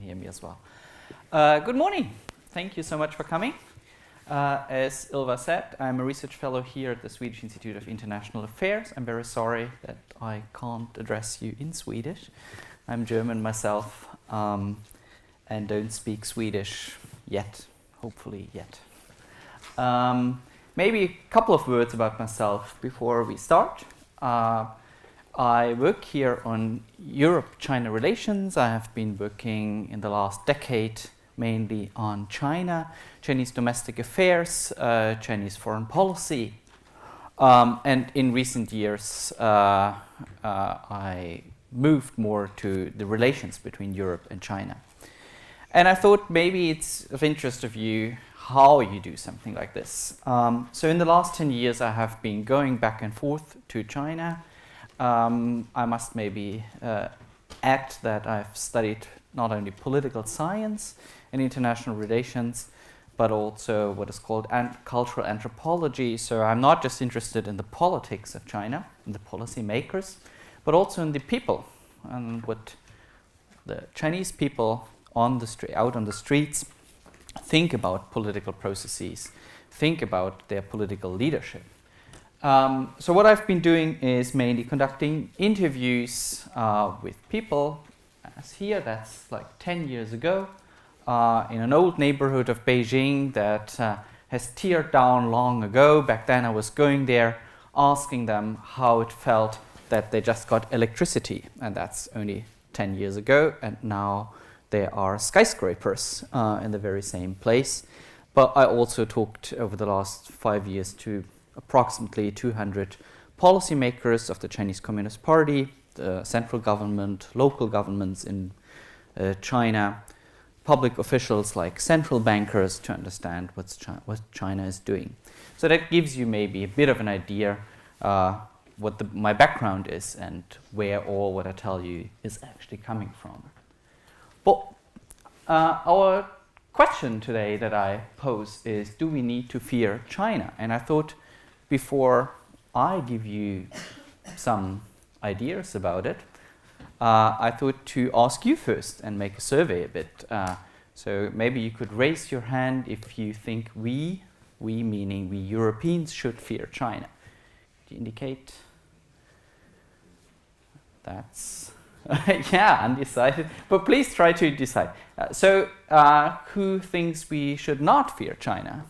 hear me as well. Good morning. Thank you so much for coming. As Ylva said, I'm a research fellow here at the Swedish Institute of International Affairs. I'm very sorry that I can't address you in Swedish. I'm German myself and don't speak Swedish yet, hopefully yet. Maybe a couple of words about myself before we start. I work here on Europe-China relations. I have been working in the last decade mainly on China, Chinese domestic affairs, Chinese foreign policy. And in recent years, I moved more to the relations between Europe and China. And I thought maybe it's of interest of you how you do something like this. So in the last 10 years, I have been going back and forth to China. I must maybe add that I've studied not only political science and international relations, but also what is called cultural anthropology. So I'm not just interested in the politics of China and the policy makers, but also in the people and what the Chinese people out on the streets think about political processes, think about their political leadership. So what I've been doing is mainly conducting interviews with people, as here, that's like 10 years ago, in an old neighborhood of Beijing that has teared down long ago. Back then I was going there, asking them how it felt that they just got electricity, and that's only 10 years ago, and now there are skyscrapers in the very same place. But I also talked over the last 5 years to approximately 200 policymakers of the Chinese Communist Party, the central government, local governments in China, public officials like central bankers to understand what China is doing. So that gives you maybe a bit of an idea what my background is and where all what I tell you is actually coming from. But our question today that I pose is, do we need to fear China? And I thought before I give you some ideas about it, I thought to ask you first and make a survey a bit. So maybe you could raise your hand if you think we meaning we Europeans, should fear China. Do you indicate? That's yeah, undecided. But please try to decide. So who thinks we should not fear China?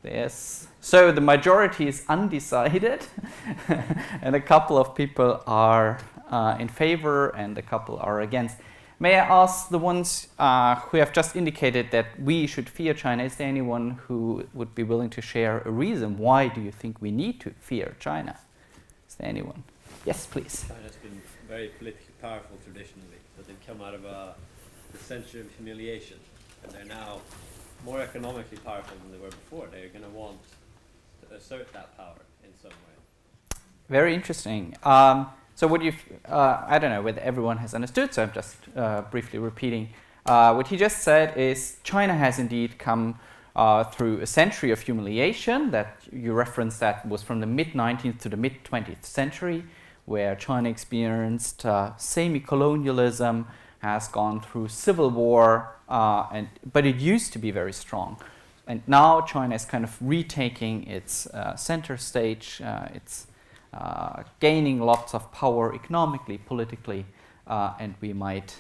Yes. So the majority is undecided, and a couple of people are in favor and a couple are against. May I ask the ones who have just indicated that we should fear China, is there anyone who would be willing to share a reason why do you think we need to fear China? Is there anyone? Yes, please. China's been very politically powerful traditionally, but they've come out of a century of humiliation, and they're now more economically powerful than they were before. They're going to want to assert that power in some way. Very interesting. So what you've, I don't know whether everyone has understood, so I'm just briefly repeating. What he just said is China has indeed come through a century of humiliation. That you referenced that was from the mid-19th to the mid-20th century, where China experienced semi-colonialism, has gone through civil war, but it used to be very strong. And now China is kind of retaking its center stage, it's gaining lots of power economically, politically, and we might,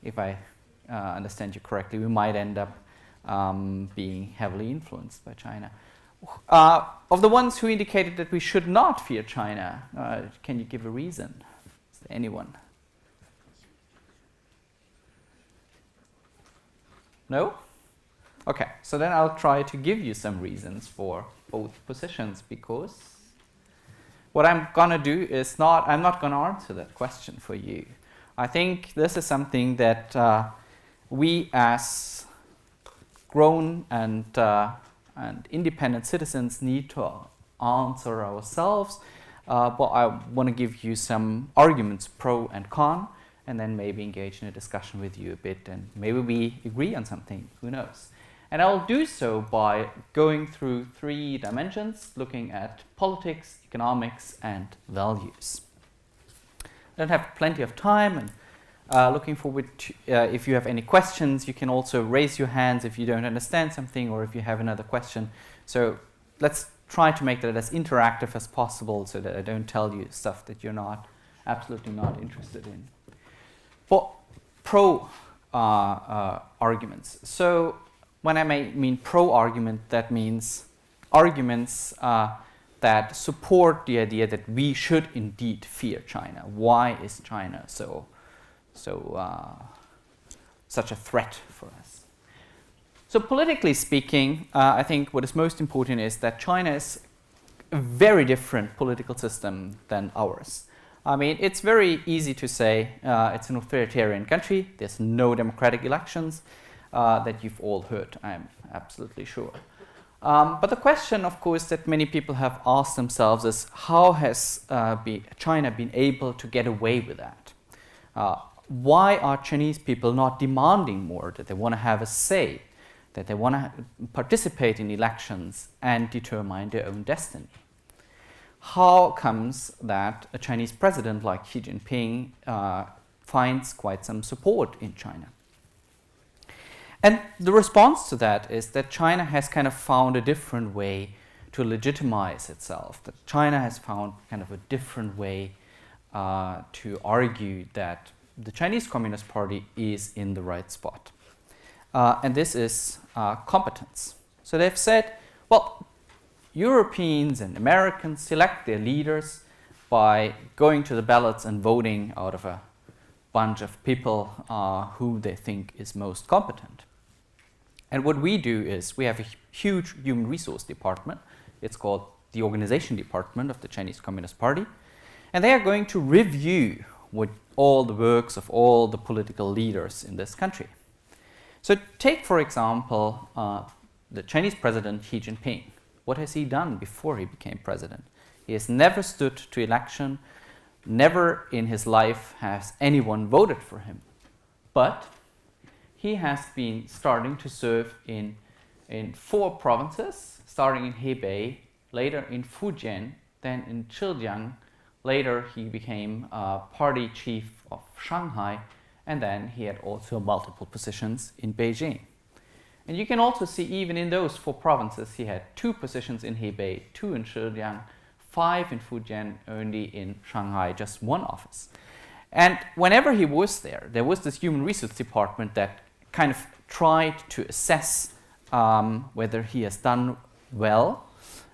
if I understand you correctly, we might end up being heavily influenced by China. Of the ones who indicated that we should not fear China, can you give a reason? Is there anyone? No? Okay, so then I'll try to give you some reasons for both positions, because what I'm gonna do is I'm not gonna answer that question for you. I think this is something that we as grown and independent citizens need to answer ourselves, but I want to give you some arguments pro and con, and then maybe engage in a discussion with you a bit, and maybe we agree on something, who knows. And I'll do so by going through 3 dimensions, looking at politics, economics, and values. I don't have plenty of time, and Looking forward to, if you have any questions, you can also raise your hands if you don't understand something or if you have another question. So let's try to make that as interactive as possible so that I don't tell you stuff that you're absolutely not interested in. For pro arguments. So when I mean pro argument, that means arguments that support the idea that we should indeed fear China. Why is China such a threat for us? So politically speaking, I think what is most important is that China is a very different political system than ours. I mean, it's very easy to say it's an authoritarian country. There's no democratic elections that you've all heard, I'm absolutely sure. But the question, of course, that many people have asked themselves is how has China been able to get away with that? Why are Chinese people not demanding more, that they want to have a say, that they want to participate in elections and determine their own destiny? How comes that a Chinese president like Xi Jinping finds quite some support in China? And the response to that is that China has kind of found a different way to legitimize itself, that China has found kind of a different way to argue that the Chinese Communist Party is in the right spot. And this is competence. So they've said, well, Europeans and Americans select their leaders by going to the ballots and voting out of a bunch of people who they think is most competent. And what we do is we have a huge human resource department. It's called the Organization Department of the Chinese Communist Party. And they are going to review all the works of all the political leaders in this country. So take, for example, the Chinese president Xi Jinping. What has he done before he became president? He has never stood to election. Never in his life has anyone voted for him. But he has been starting to serve in 4 provinces, starting in Hebei, later in Fujian, then in Zhejiang. Later he became party chief of Shanghai, and then he had also multiple positions in Beijing. And you can also see even in those 4 provinces he had 2 positions in Hebei, 2 in Zhejiang, 5 in Fujian, only in Shanghai just 1 office. And whenever he was there was this human resource department that kind of tried to assess whether he has done well,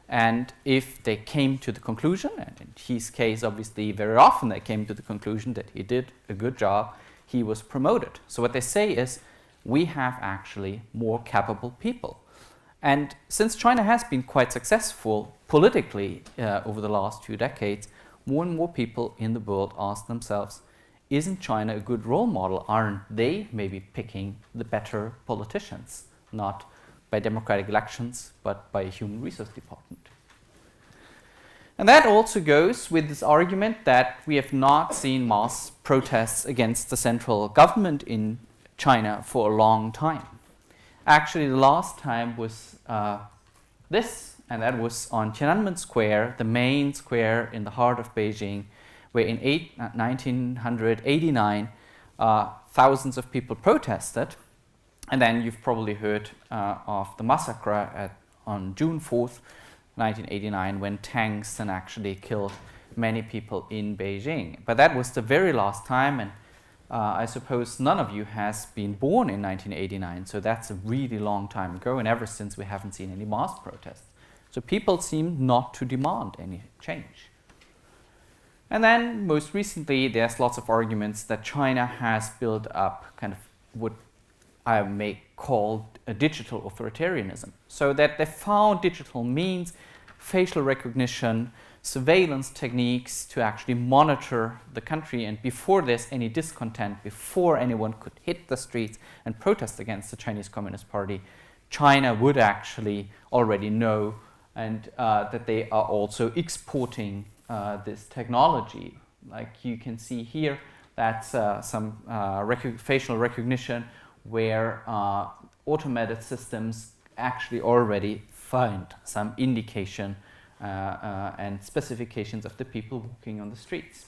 and if they came to the conclusion, and in his case obviously very often they came to the conclusion that he did a good job, he was promoted. So what they say is, we have actually more capable people. And since China has been quite successful politically over the last few decades, more and more people in the world ask themselves, isn't China a good role model? Aren't they maybe picking the better politicians, not by democratic elections, but by a human resource department? And that also goes with this argument that we have not seen mass protests against the central government in China for a long time. Actually, the last time was this, and that was on Tiananmen Square, the main square in the heart of Beijing, where in 1989 thousands of people protested. And then you've probably heard of the massacre on June 4th, 1989, when tanks then actually killed many people in Beijing. But that was the very last time, and I suppose none of you has been born in 1989, so that's a really long time ago, and ever since we haven't seen any mass protests. So people seem not to demand any change. And then most recently there's lots of arguments that China has built up kind of what I may call a digital authoritarianism. So that they found digital means, facial recognition, surveillance techniques to actually monitor the country, and before there's any discontent, before anyone could hit the streets and protest against the Chinese Communist Party, China would actually already know, and that they are also exporting this technology. Like you can see here, that's some facial recognition where automated systems actually already find some indication and specifications of the people walking on the streets.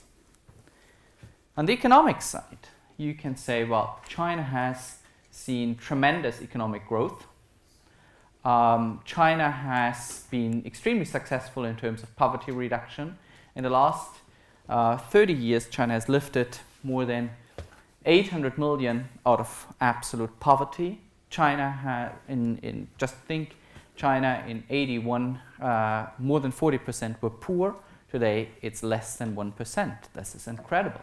On the economic side, you can say, well, China has seen tremendous economic growth. China has been extremely successful in terms of poverty reduction. In the last 30 years, China has lifted more than 800 million out of absolute poverty. China China in 81, more than 40% were poor. Today, it's less than 1%. This is incredible.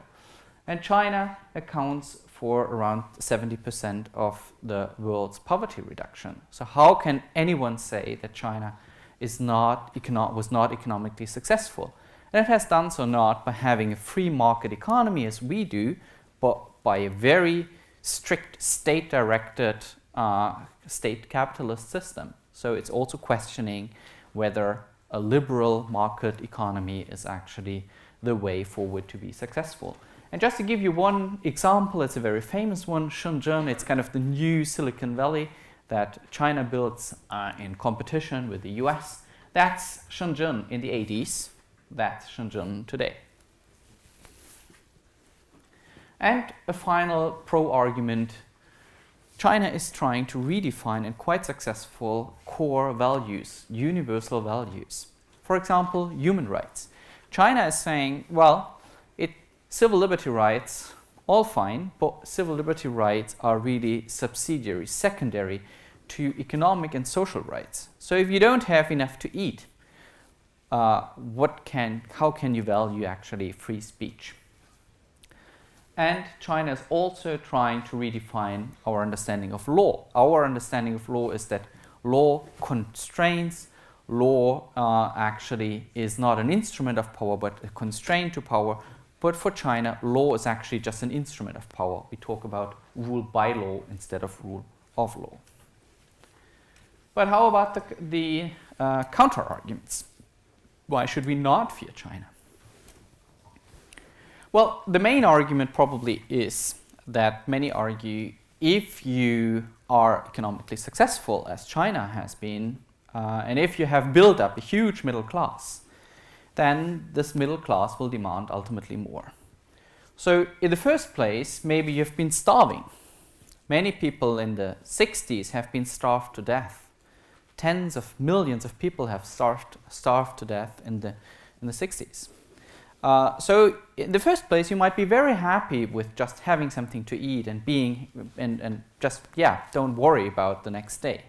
And China accounts for around 70% of the world's poverty reduction. So how can anyone say that China was not economically successful? And it has done so not by having a free market economy as we do, but by a very strict state-directed state capitalist system. So it's also questioning whether a liberal market economy is actually the way forward to be successful. And just to give you one example, it's a very famous one, Shenzhen. It's kind of the new Silicon Valley that China builds in competition with the US. That's Shenzhen in the 80s. That's Shenzhen today. And a final pro-argument. China is trying to redefine, and quite successful, core values, universal values. For example, human rights. China is saying, well, civil liberty rights, all fine, but civil liberty rights are really subsidiary, secondary to economic and social rights. So if you don't have enough to eat, how can you value actually free speech? And China is also trying to redefine our understanding of law. Our understanding of law is that law constrains, law actually is not an instrument of power, but a constraint to power. But for China, law is actually just an instrument of power. We talk about rule by law instead of rule of law. But how about the counter-arguments? Why should we not fear China? Well, the main argument probably is that many argue if you are economically successful, as China has been, and if you have built up a huge middle class, then this middle class will demand ultimately more. So in the first place, maybe you've been starving. Many people in the 60s have been starved to death. Tens of millions of people have starved to death in the 60s. So in the first place, you might be very happy with just having something to eat and don't worry about the next day.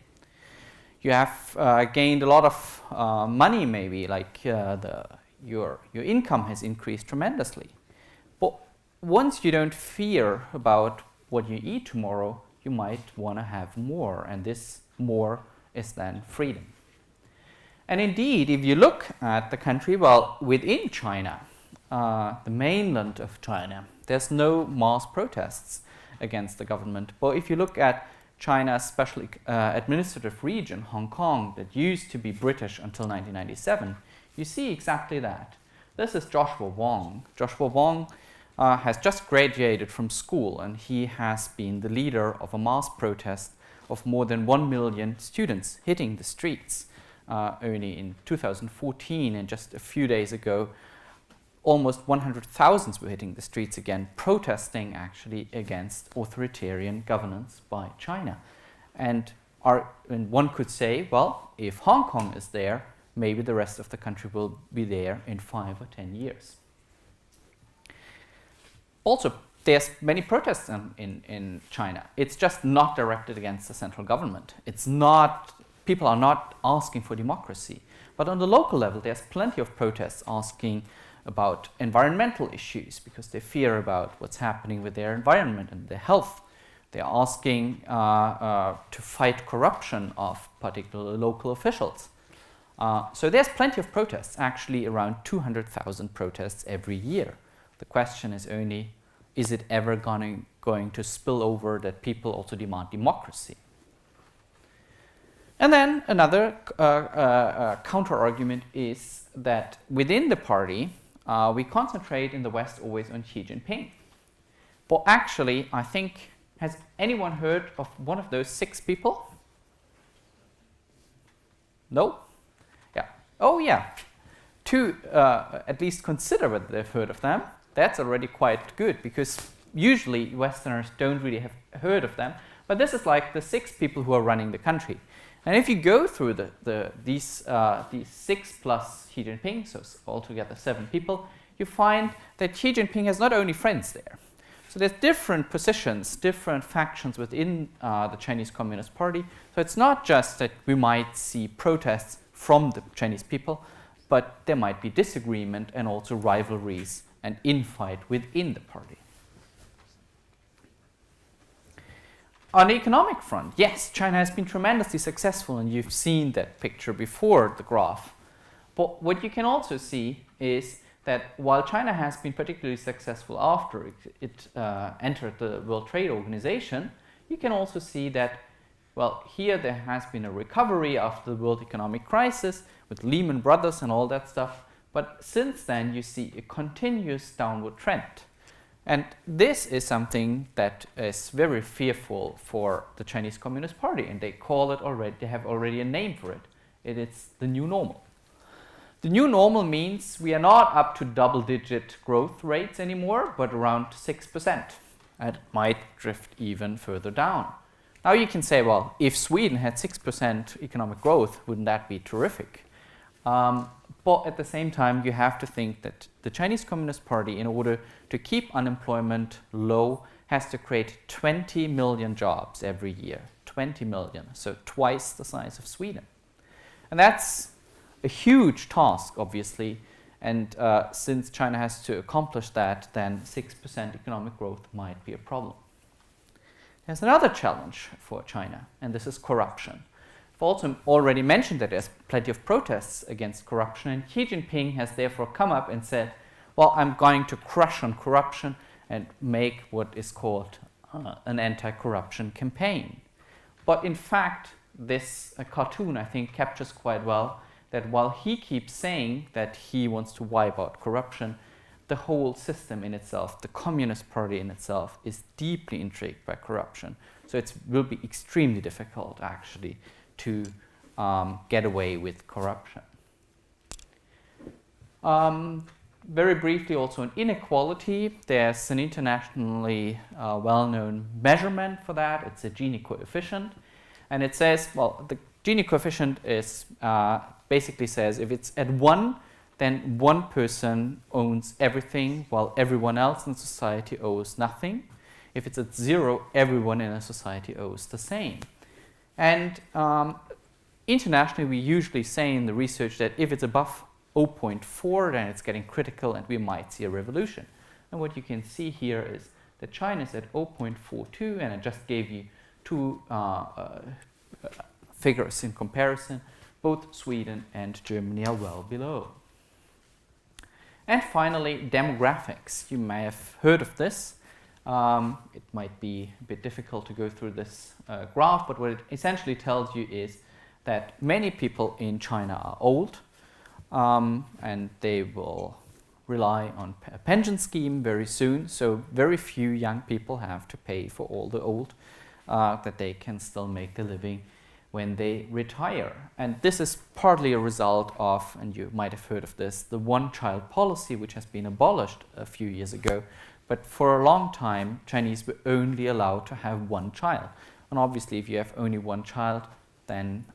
You have gained a lot of money, maybe, like your income has increased tremendously. But once you don't fear about what you eat tomorrow, you might want to have more, and this more is then freedom. And indeed, if you look at the country, well, within China, the mainland of China, there's no mass protests against the government. But if you look at China's special administrative region, Hong Kong, that used to be British until 1997, you see exactly that. This is Joshua Wong. Joshua Wong has just graduated from school, and he has been the leader of a mass protest of more than 1 million students hitting the streets only in 2014, and just a few days ago, almost 100,000 were hitting the streets again, protesting actually against authoritarian governance by China. And one could say, well, if Hong Kong is there, maybe the rest of the country will be there in 5 or 10 years. Also, there's many protests in China. It's just not directed against the central government. People are not asking for democracy. But on the local level, there's plenty of protests asking about environmental issues because they fear about what's happening with their environment and their health. They're asking to fight corruption of particular local officials. So there's plenty of protests, actually around 200,000 protests every year. The question is only, is it ever going to spill over that people also demand democracy? And then another counter-argument is that within the party, we concentrate in the West always on Xi Jinping. But actually, I think, has anyone heard of one of those 6 people? No? Yeah. Oh, yeah. 2 at least consider whether they've heard of them. That's already quite good, because usually Westerners don't really have heard of them, but this is like the 6 people who are running the country. And if you go through these 6 plus Xi Jinping, so altogether 7 people, you find that Xi Jinping has not only friends there. So there's different positions, different factions within the Chinese Communist Party. So it's not just that we might see protests from the Chinese people, but there might be disagreement and also rivalries and infight within the party. On the economic front, yes, China has been tremendously successful, and you've seen that picture before the graph. But what you can also see is that while China has been particularly successful after it entered the World Trade Organization, you can also see that, well, here there has been a recovery after the world economic crisis with Lehman Brothers and all that stuff. But since then, you see a continuous downward trend. And this is something that is very fearful for the Chinese Communist Party, and they call it already, they have already a name for it. It is the new normal. The new normal means we are not up to double-digit growth rates anymore, but around 6%. And it might drift even further down. Now you can say, well, if Sweden had 6% economic growth, wouldn't that be terrific? But at the same time, you have to think that the Chinese Communist Party, in order to keep unemployment low, has to create 20 million jobs every year. 20 million, so twice the size of Sweden. And that's a huge task, obviously. And since China has to accomplish that, then 6% economic growth might be a problem. There's another challenge for China, and this is corruption. I've also already mentioned that there's plenty of protests against corruption, and Xi Jinping has therefore come up and said, well, I'm going to crush on corruption and make what is called an anti-corruption campaign. But in fact, this cartoon, I think, captures quite well that while he keeps saying that he wants to wipe out corruption, the whole system in itself, the Communist Party in itself, is deeply intrigued by corruption. So it will be extremely difficult, actually, to get away with corruption. Very briefly, also on inequality, there's an internationally well-known measurement for that. It's a Gini coefficient. And it says, well, the Gini coefficient is basically says if it's at 1, then one person owns everything while everyone else in society owes nothing. If it's at 0, everyone in a society owes the same. And internationally, we usually say in the research that if it's above 0.4, then it's getting critical and we might see a revolution. And what you can see here is that China is at 0.42, and I just gave you 2 figures in comparison. Both Sweden and Germany are well below. And finally, demographics. You may have heard of this. It might be a bit difficult to go through this graph, but what it essentially tells you is that many people in China are old, and they will rely on a pension scheme very soon. So very few young people have to pay for all the old, that they can still make the living when they retire. And this is partly a result of, and you might have heard of this, the one-child policy, which has been abolished a few years ago. But for a long time, Chinese were only allowed to have 1 child. And obviously, if you have only 1 child, then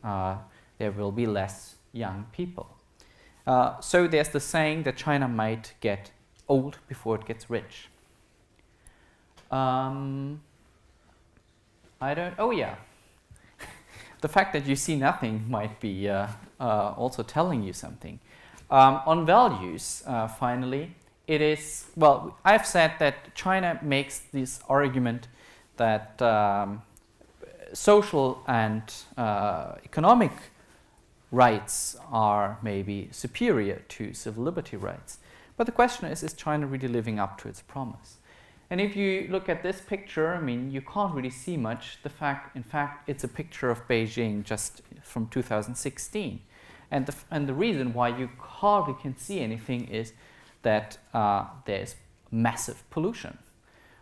there will be less young people. So there's the saying that China might get old before it gets rich. Oh yeah. The fact that you see nothing might be also telling you something. On values, finally, it is, well, I've said that China makes this argument that social and economic rights are maybe superior to civil liberty rights. But the question is China really living up to its promise? And if you look at this picture, I mean, you can't really see much. In fact, it's a picture of Beijing just from 2016. And the reason why you hardly can see anything is that there's massive pollution.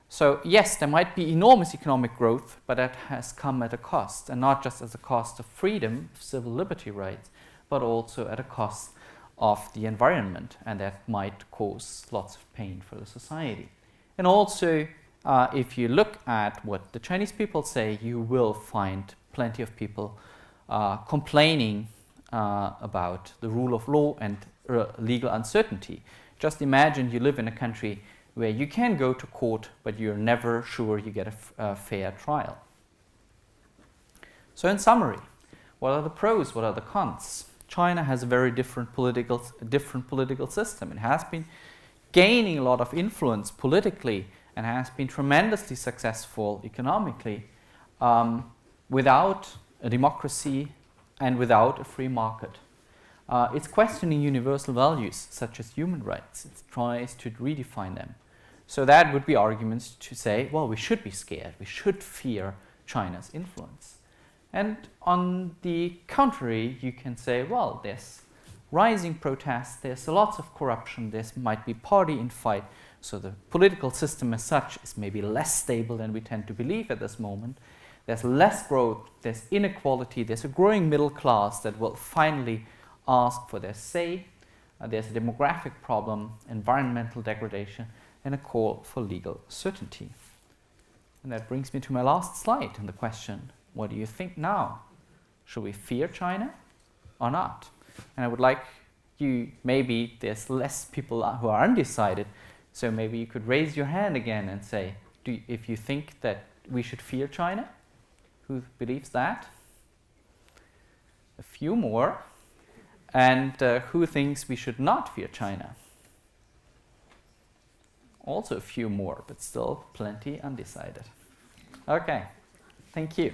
So yes, there might be enormous economic growth, but that has come at a cost, and not just as a cost of freedom, of civil liberty rights, but also at a cost of the environment, and that might cause lots of pain for the society. And also, if you look at what the Chinese people say, you will find plenty of people complaining about the rule of law and legal uncertainty. Just imagine you live in a country where you can go to court, but you're never sure you get a fair trial. So in summary, what are the pros, what are the cons? China has a very different political system. It has been gaining a lot of influence politically and has been tremendously successful economically without a democracy and without a free market. It's questioning universal values such as human rights. It tries to redefine them. So that would be arguments to say, well, we should be scared. We should fear China's influence. And on the contrary, you can say, well, there's rising protests, there's lots of corruption, there might be party infight, so the political system as such is maybe less stable than we tend to believe at this moment. There's less growth, there's inequality, there's a growing middle class that will finally ask for their say. There's a demographic problem, environmental degradation, and a call for legal certainty. And that brings me to my last slide and the question, what do you think now? Should we fear China or not? And I would like you, maybe there's less people who are undecided, so maybe you could raise your hand again and say, if you think that we should fear China? Who believes that? A few more. And who thinks we should not fear China? Also a few more, but still plenty undecided. Okay, thank you.